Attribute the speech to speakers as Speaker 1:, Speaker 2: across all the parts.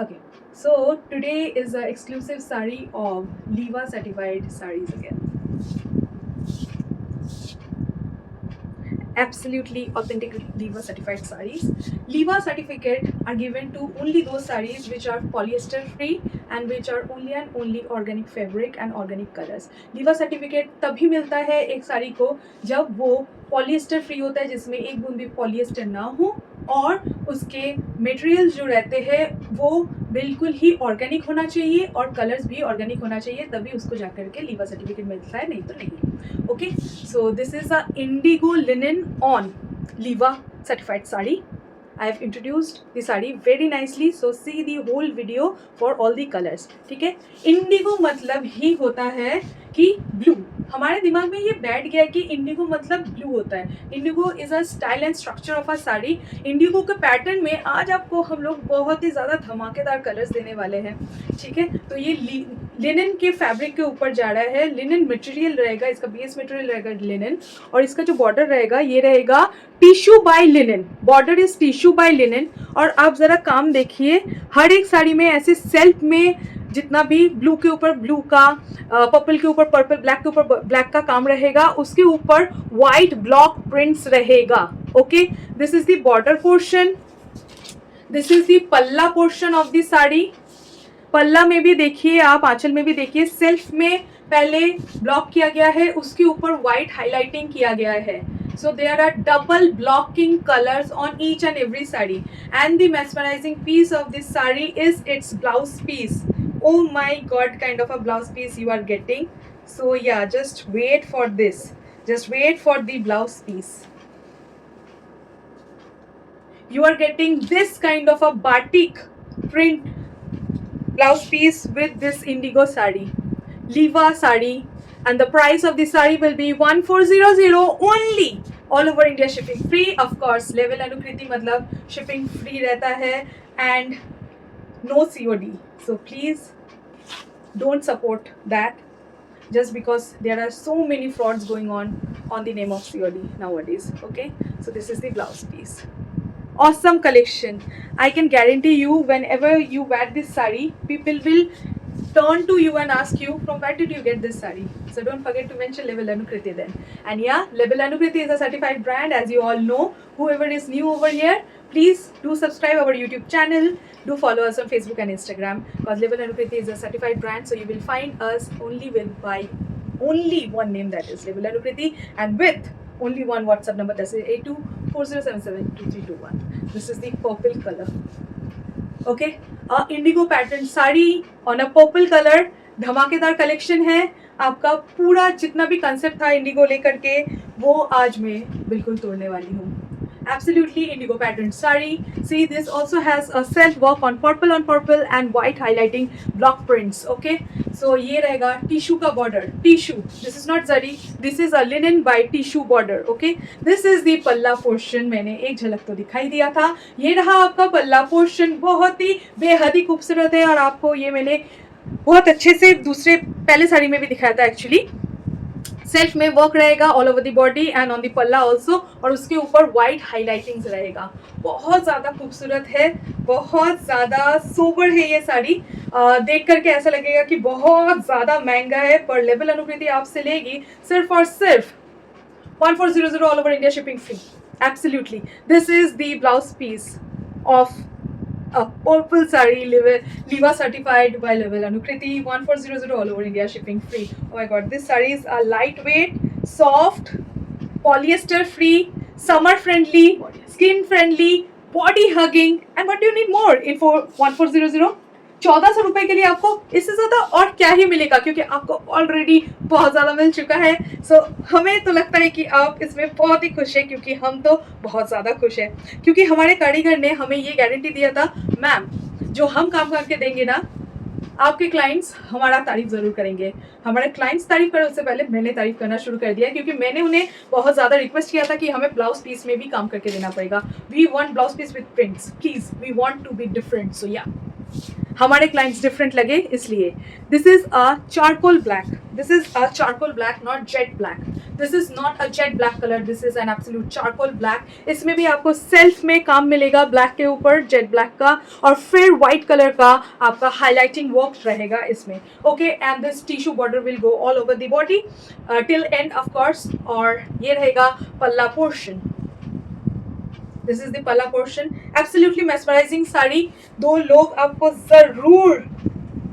Speaker 1: Okay, so today is an exclusive sari of Liva certified saris again. Absolutely authentic Liva certified saris. Liva certificate are given to only those saris which are polyester free and which are only organic fabric and organic colors. Liva certificate तभी मिलता है एक साड़ी को जब वो polyester free होता है, जिसमें एक बूंद भी पॉलिएस्टर ना हो और उसके मटेरियल जो रहते हैं वो बिल्कुल ही ऑर्गेनिक होना चाहिए और कलर्स भी ऑर्गेनिक होना चाहिए, तभी उसको जाकर के लीवा सर्टिफिकेट मिलता है, नहीं तो नहीं. Okay, so this is a Indigo linen on लीवा certified sari. I have introduced the sari very nicely, so see the whole video for all the colors. ठीक है, इंडिगो मतलब ही होता है कि ब्लू. हमारे दिमाग में ये बैठ गया है कि इंडिगो मतलब ब्लू होता है. Indigo is a style and structure of a sari. Indigo के पैटर्न में आज आपको हम लोग बहुत ही ज़्यादा धमाकेदार कलर्स देने वाले हैं. ठीक है, तो ये लिनन के फैब्रिक के ऊपर जा रहा है. लिनन मटेरियल रहेगा, इसका बेस मटेरियल रहेगा लिनन, और इसका जो बॉर्डर रहेगा ये रहेगा tissue bye linen. Border is tissue bye linen. और आप ज़रा काम देखिए, हर एक साड़ी में ऐसे सेल्फ में जितना भी ब्लू के ऊपर ब्लू का, पर्पल के ऊपर पर्पल, ब्लैक के ऊपर ब्लैक का काम रहेगा, उसके ऊपर वाइट ब्लॉक प्रिंट्स रहेगा. Okay, this is the border portion, this is the palla portion of the sari. पल्ला में भी देखिए आप, आंचल में भी देखिए, सेल्फ में पहले ब्लॉक किया गया है, उसके ऊपर वाइट हाईलाइटिंग किया गया है. So there are double blocking colors on each and every sari, and the mesmerizing piece of this sari is its blouse piece. Oh my god, kind of a blouse piece you are getting. So yeah, just wait for this, just wait for the blouse piece. You are getting this kind of a batik print blouse piece with this indigo sari, Liva sari, and the price of this sari will be 1400 only. All over India shipping free, of course. Level Anukriti मतलब shipping free रहता है and no COD. So please don't support that just because there are so many frauds going on the name of COD nowadays. Okay, so this is the blouse piece. Awesome collection. I can guarantee you, whenever you wear this sari, people will turn to you and ask you, from where did you get this sari? So don't forget to mention Level Anukriti then. And yeah, Level Anukriti is a certified brand, as you all know. Whoever is new over here, please do subscribe our YouTube channel. Do follow us on Facebook and Instagram, because Level Anukriti is a certified brand. So you will find us by only one name, that is Level Anukriti, and with only one WhatsApp number, that is 8240772321. This is the purple color. Okay, Indigo pattern sari on a purple colour, धमाकेदार collection है. आपका पूरा जितना भी concept था Indigo लेकर के, वो आज मैं बिल्कुल तोड़ने वाली हूँ. Absolutely indigo pattern sari. See, this also has a self work on purple and white highlighting block prints. Okay, so ये रहेगा टिश्यू का border. Tissue, this is not zari, this is a linen by tissue border. Okay, this is the पल्ला portion. मैंने एक झलक तो दिखाई दिया था. ये रहा आपका पल्ला portion, बहुत ही बेहद ही खूबसूरत है, और आपको ये मैंने बहुत अच्छे से दूसरे पहले साड़ी में भी दिखाया था एक्चुअली. सेल्फ में वर्क रहेगा all over the body and on the पल्ला ऑल्सो, और उसके ऊपर वाइट हाईलाइटिंग्स रहेगा. बहुत ज़्यादा खूबसूरत है, बहुत ज़्यादा सोबर है ये साड़ी. देख करके ऐसा लगेगा कि बहुत ज़्यादा महंगा है, पर लेवल अनुकृति आपसे लेगी सिर्फ और सिर्फ 1400 all over India shipping free. Absolutely, this is the blouse piece of a purple sari, Liva certified by Level Anukriti, 1400 all over India shipping free. Oh my god, this sarees are lightweight, soft, polyester free, summer friendly, skin friendly, body hugging, and what do you need more in 1400? 1400 रुपए के लिए आपको इससे ज़्यादा और क्या ही मिलेगा, क्योंकि आपको ऑलरेडी बहुत ज़्यादा मिल चुका है. सो हमें तो लगता है कि आप इसमें बहुत ही खुश हैं, क्योंकि हम तो बहुत ज़्यादा खुश हैं, क्योंकि हमारे कारीगर ने हमें ये गारंटी दिया था, मैम जो हम काम करके देंगे ना, आपके क्लाइंट्स हमारा तारीफ ज़रूर करेंगे. हमारे क्लाइंट्स तारीफ करें उससे पहले मैंने तारीफ करना शुरू कर दिया, क्योंकि मैंने उन्हें बहुत ज़्यादा रिक्वेस्ट किया था कि हमें ब्लाउज पीस में भी काम करके देना पड़ेगा. We want blouse piece with prints, please, we want to be different. So yeah, हमारे क्लाइंट्स डिफरेंट लगे इसलिए. This is a charcoal black, this is a charcoal black, not jet black. This is not a jet black colour, this is an absolute charcoal black. इसमें भी आपको self में काम मिलेगा black के ऊपर, जेट ब्लैक का, और फिर व्हाइट कलर का आपका हाईलाइटिंग वर्क रहेगा इसमें. Okay, and this tissue border will go all over the body till end of course. और ये रहेगा पल्ला portion. This is the palla portion. Absolutely mesmerising sari. दो लोग आपको जरूर,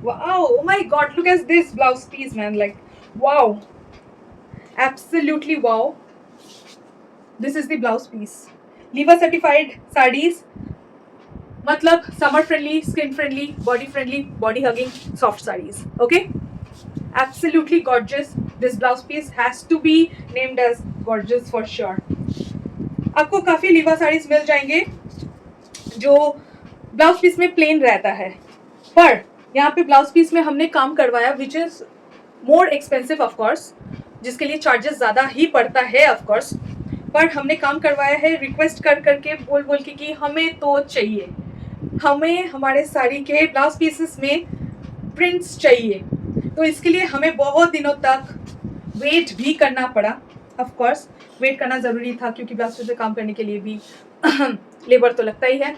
Speaker 1: wow, oh my god, look at this blouse piece man, like wow, absolutely wow. This is the blouse piece. Liva certified sarees, मतलब summer friendly, skin friendly, body hugging soft sarees. Okay, absolutely gorgeous. This blouse piece has to be named as gorgeous for sure. आपको काफी लीवा साड़ीज मिल जाएंगे जो blouse piece में plane रहता है, पर यहाँ पे ब्लाउज पीस में हमने काम करवाया which is more expensive of course, जिसके लिए चार्जेस ज़्यादा ही पड़ता है ऑफ कोर्स, पर हमने काम करवाया है रिक्वेस्ट कर करके, बोल बोल के कि हमें तो चाहिए, हमें हमारे साड़ी के ब्लाउज पीसेस में प्रिंट्स चाहिए. तो इसके लिए हमें बहुत दिनों तक वेट भी करना पड़ा. ऑफ कोर्स वेट करना ज़रूरी था क्योंकि ब्लाउज पीस में काम करने के लिए भी लेबर तो लगता ही है,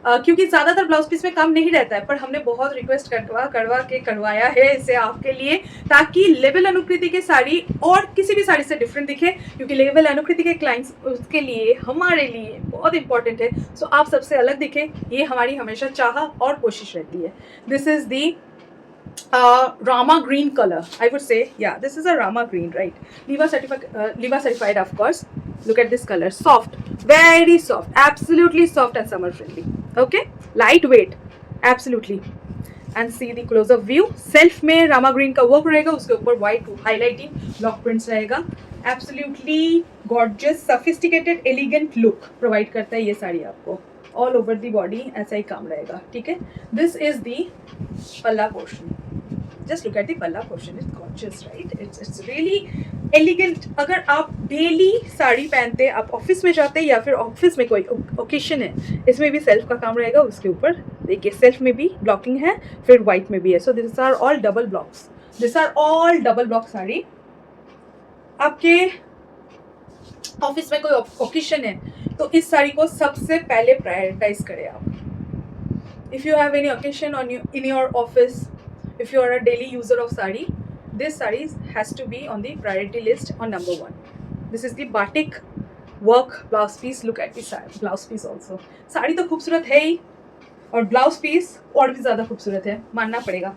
Speaker 1: क्योंकि ज़्यादातर ब्लाउज पीस में काम नहीं रहता है, पर हमने बहुत रिक्वेस्ट करवाया है इसे आपके लिए, ताकि लेवल अनुकृति के साड़ी और किसी भी साड़ी से डिफरेंट दिखे, क्योंकि लेवल अनुकृति के क्लाइंट्स उसके लिए हमारे लिए बहुत इंपॉर्टेंट है. सो आप सबसे अलग दिखे, ये हमारी हमेशा चाह और कोशिश रहती है. This is the Rama green color, I would say. Yeah, this is a Rama green, right? Liva certified, of course. Look at this color, soft, very soft, absolutely soft and summer friendly. Okay, lightweight, absolutely. And see the close up view. Self में Rama green का work रहेगा, उसके ऊपर white highlighting block prints रहेगा. Absolutely gorgeous, sophisticated, elegant look provide करता है ये साड़ी आपको. All over the body ऐसा ही काम रहेगा. ठीक है. This is the पल्ला portion. Just look at the पल्ला portion. It's gorgeous, right? It's really elegant. अगर आप डेली साड़ी पहनते, आप ऑफिस में जाते या फिर ऑफिस में कोई ओकेशन है, इसमें भी सेल्फ का काम रहेगा. उसके ऊपर देखिए सेल्फ में भी ब्लॉकिंग है, फिर व्हाइट में भी है. So this are all double blocks. This are all double block sari. आपके ऑफिस में कोई ओकेशन है तो इस साड़ी को सबसे पहले प्रायोरिटाइज करें आप. If you have any occasion on in your office, if you are a daily user of sari, this saree has to be on the priority list on number 1. This is the batik work blouse piece. Look at the blouse piece also. Sari तो खूबसूरत है ही और blouse piece और भी ज़्यादा खूबसूरत है, मानना पड़ेगा.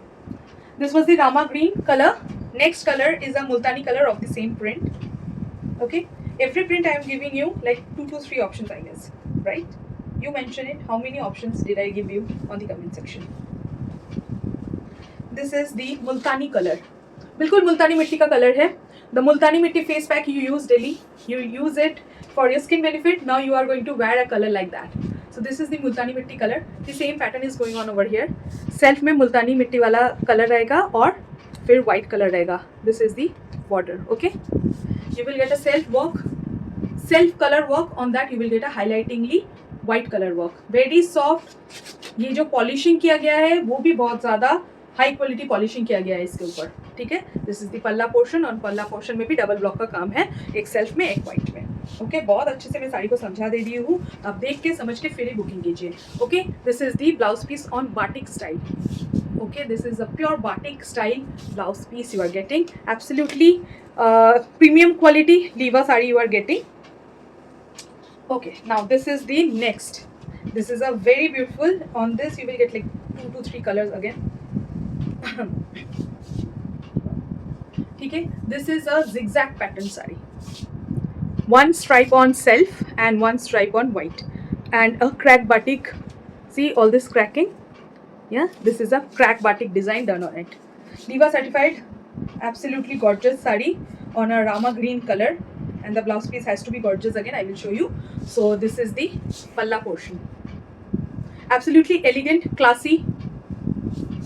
Speaker 1: This was the Rama green color. Next color is a multani color of the same print. Okay, every print I am giving you like 2 to 3 options, I guess, right? You mention it. How many options did I give you on the comment section? This is the multani color. बिल्कुल मुल्तानी मिट्टी का colour है. The multani मिट्टी face pack you use daily. You use it for your skin benefit. Now you are going to wear a color like that. So this is the multani मिट्टी color. The same pattern is going on over here. Self में मुल्तानी मिट्टी वाला colour रहेगा और फिर white colour रहेगा. This is the border. Okay. You will get a self color work. On that you will get a highlightingly white color work. Very soft. ये जो polishing किया गया है वो भी बहुत ज़्यादा हाई क्वालिटी पॉलिशिंग किया गया है इसके ऊपर. ठीक है. This is the palla portion, और पल्ला पोर्शन में भी डबल ब्लॉक का काम है, एक सेल्फ में एक वाइट में. ओके, बहुत अच्छे से मैं साड़ी को समझा दे रही हूँ, आप देख के समझ के फिर ही बुकिंग कीजिए. Okay, this is the blouse piece on batik style. Okay, this is a pure batik style blouse piece you are getting. Absolutely premium quality Liva sari you are getting. Okay, now this is the next. This is a very beautiful. On this you will get like 2 to 3 colors again. ठीक है. This is a zigzag pattern saree. One stripe on self and one stripe on white, and a crack batik. See all this cracking? Yeah, this is a crack batik design done on it. Liva certified, absolutely gorgeous saree on a Rama green color. And the blouse piece has to be gorgeous again. I will show you. So this is the palla portion. Absolutely elegant, classy,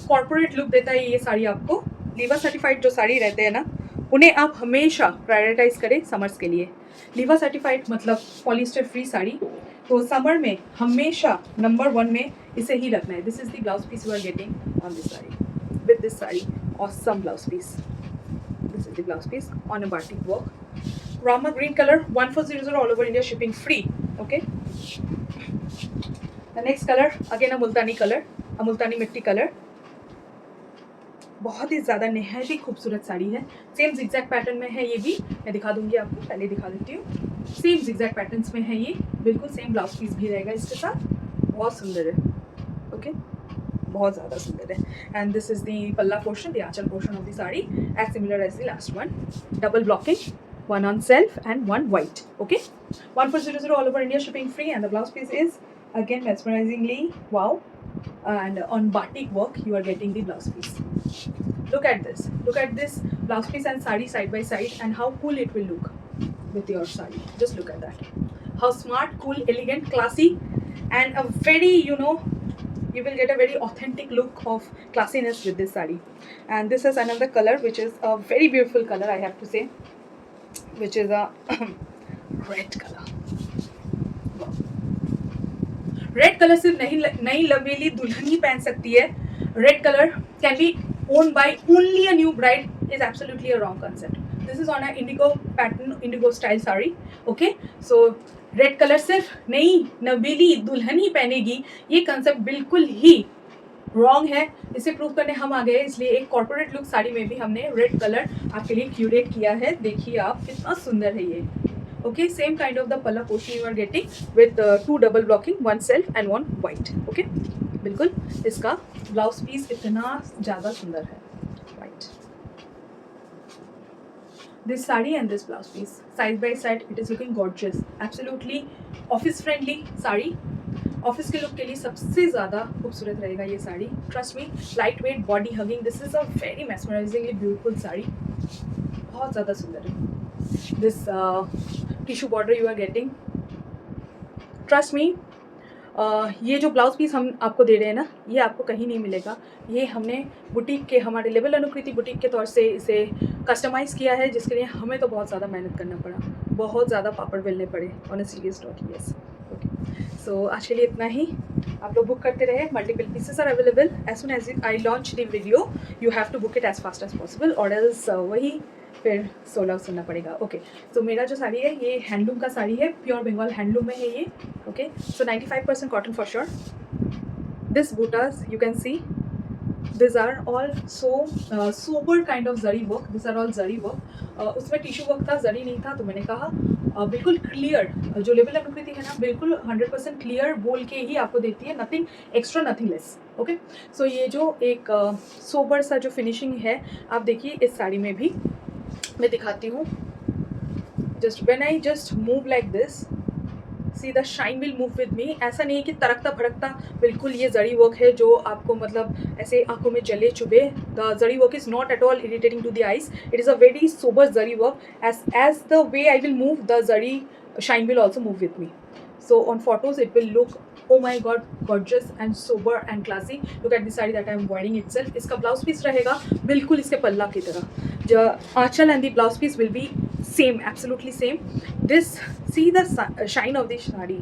Speaker 1: corporate look देता है ये साड़ी आपको. लीवा certified जो साड़ी रहते हैं ना, उन्हें आप हमेशा प्रायोरिटाइज करें समर्स के लिए. लीवा सर्टिफाइड मतलब पॉलिस्टर फ्री साड़ी, तो समर में हमेशा नंबर 1 में इसे ही रखना है. This is the blouse piece you are getting on this sari. With this sari, awesome blouse piece. This is the blouse piece on a batik work. Rama green color, 1400 all over India, shipping free. Okay. The next color again a multani color, a multani मिट्टी color. बहुत ही ज़्यादा नहायत ही खूबसूरत साड़ी है. Same zigzag pattern में है ये भी, मैं दिखा दूंगी आपको, पहले दिखा देती हूँ. सेम जिगजैग पैटर्न्स में है ये, बिल्कुल सेम ब्लाउज पीस भी रहेगा इसके साथ. बहुत सुंदर है. ओके, बहुत ज़्यादा सुंदर है. And this is the palla portion, the aanchal portion of the sari, as similar as the last one. Double blocking, one on self and one white. Okay, 1400 all over India, shipping free, and the blouse piece is again mesmerizingly wow. And on batik work you are getting the blouse piece. Look at this blouse piece and sari side by side, and how cool it will look with your sari. Just look at that, how smart, cool, elegant, classy, and a very, you will get a very authentic look of classiness with this sari. And this is another color which is a very beautiful color, I have to say, which is a red color. Red colour सिर्फ नई lovely दुल्हन ही पहन सकती है. Red colour can be own by only a new bride is absolutely a wrong concept. This is on a indigo pattern, indigo style sari. Okay, so red colour सिर्फ नई नवेली दुल्हन ही पहनेगी, ये कंसेप्ट बिल्कुल ही रॉन्ग है. इसे प्रूव करने हम आ गए, इसलिए एक कॉर्पोरेट लुक साड़ी में भी हमने रेड कलर आपके लिए क्यूरेट किया है. देखिए आप, कितना सुंदर है ये. Okay, same kind of the palla portion you are getting with 2 double blocking, 1 self and 1 white. Okay, बिल्कुल इसका ब्लाउज पीस इतना ज़्यादा सुंदर है. White. This sari and this blouse piece side by side, it is looking gorgeous. Absolutely office friendly sari. Office के look के लिए सबसे ज़्यादा खूबसूरत रहेगा ये sari. Trust me, light weight, body hugging, this is a very mesmerisingly beautiful sari. बहुत ज़्यादा सुंदर है. This tissue border you are getting. Trust me, ये जो ब्लाउज पीस हम आपको दे रहे हैं ना, ये आपको कहीं नहीं मिलेगा. ये हमने बुटीक के, हमारे लेवल अनुकृति बुटीक के तौर से इसे कस्टमाइज़ किया है, जिसके लिए हमें तो बहुत ज़्यादा मेहनत करना पड़ा, बहुत ज़्यादा पापड़ बेलने पड़े. On a serious note, yes. Okay, so आज के लिए इतना ही. आप लोग बुक करते रहे. Multiple pieces are available. As soon as I launch the video, you have to book it as fast as possible, और एल्स वही फिर 16 सुनना पड़ेगा. ओके, तो मेरा जो साड़ी है ये हैंडलूम का साड़ी है, प्योर बंगाल हैंडलूम में है ये. Okay, so 95% cotton for sure. This butas you can see, this are all so sober kind of zari work. This are all zari work. उसमें टिश्यू वर्क था, जरी नहीं था, तो मैंने कहा बिल्कुल क्लियर, जो लेवल अनुकृति है ना, बिल्कुल 100% क्लियर बोल के ही आपको देती है. Nothing extra, nothing less. Okay, so ये जो एक सोबर सा जो फिनिशिंग है, आप देखिए इस साड़ी में भी मैं दिखाती हूँ. Just when I just move like this, see the shine will move with me. ऐसा नहीं है कि तड़कता भड़कता बिल्कुल ये जरी वर्क है जो आपको मतलब ऐसे आंखों में जले चुभे. The zari work is not at all irritating to the eyes. It is a very sober zari work. As the way I will move, the zari shine will also move with me. So on photos it will look, oh my god, gorgeous and sober and classy. Look at the saree that I am wearing itself. इसका blouse piece रहेगा बिल्कुल इसके पल्ला की तरह. जो आंचल and the blouse piece will be same, absolutely same. This, see the shine of the saree,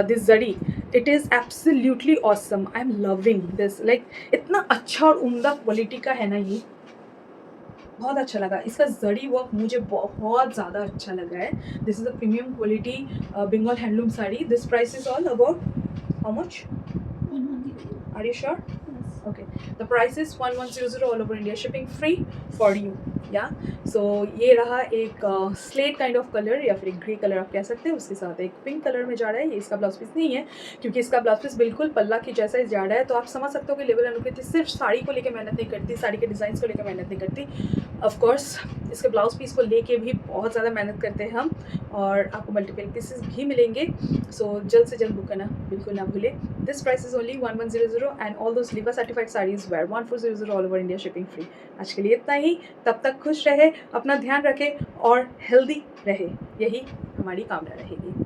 Speaker 1: this zari, it is absolutely awesome. I am loving this. Like इतना अच्छा और उम्दा क्वालिटी का है ना ये, बहुत अच्छा लगा. इसका जरी वर्क मुझे बहुत ज़्यादा अच्छा लगा है. This is a premium quality Bengal handloom sari. This price is all about how much? Are you sure? Okay, the price is 1100 all over India, shipping free for you. या सो ये रहा एक स्लेट काइंड ऑफ कलर, या फिर एक grey colour आप कह सकते हैं. उसके साथ एक पिंक कलर में जा रहा है. ये इसका ब्लाउज पीस नहीं है, क्योंकि इसका ब्लाउज पीस बिल्कुल पल्ला की जैसा ही जा रहा है. तो आप समझ सकते हो कि लेवल अनुकृति सिर्फ साड़ी को लेकर मेहनत नहीं करती, साड़ी के डिज़ाइन को लेकर मेहनत नहीं करती. ऑफकोर्स इसके ब्लाउज पीस को लेके भी बहुत ज़्यादा मेहनत करते हैं हम, और आपको मल्टीपल पीसेस भी मिलेंगे. सो जल्द से जल्द बुक करना बिल्कुल ना भूलें. This price is only 1100 and all those Liva certified saris were 1400 all over India, shipping free. आज के लिए इतना ही. तब तक खुश रहे, अपना ध्यान रखें और हेल्दी रहे, यही हमारी कामना रहेगी.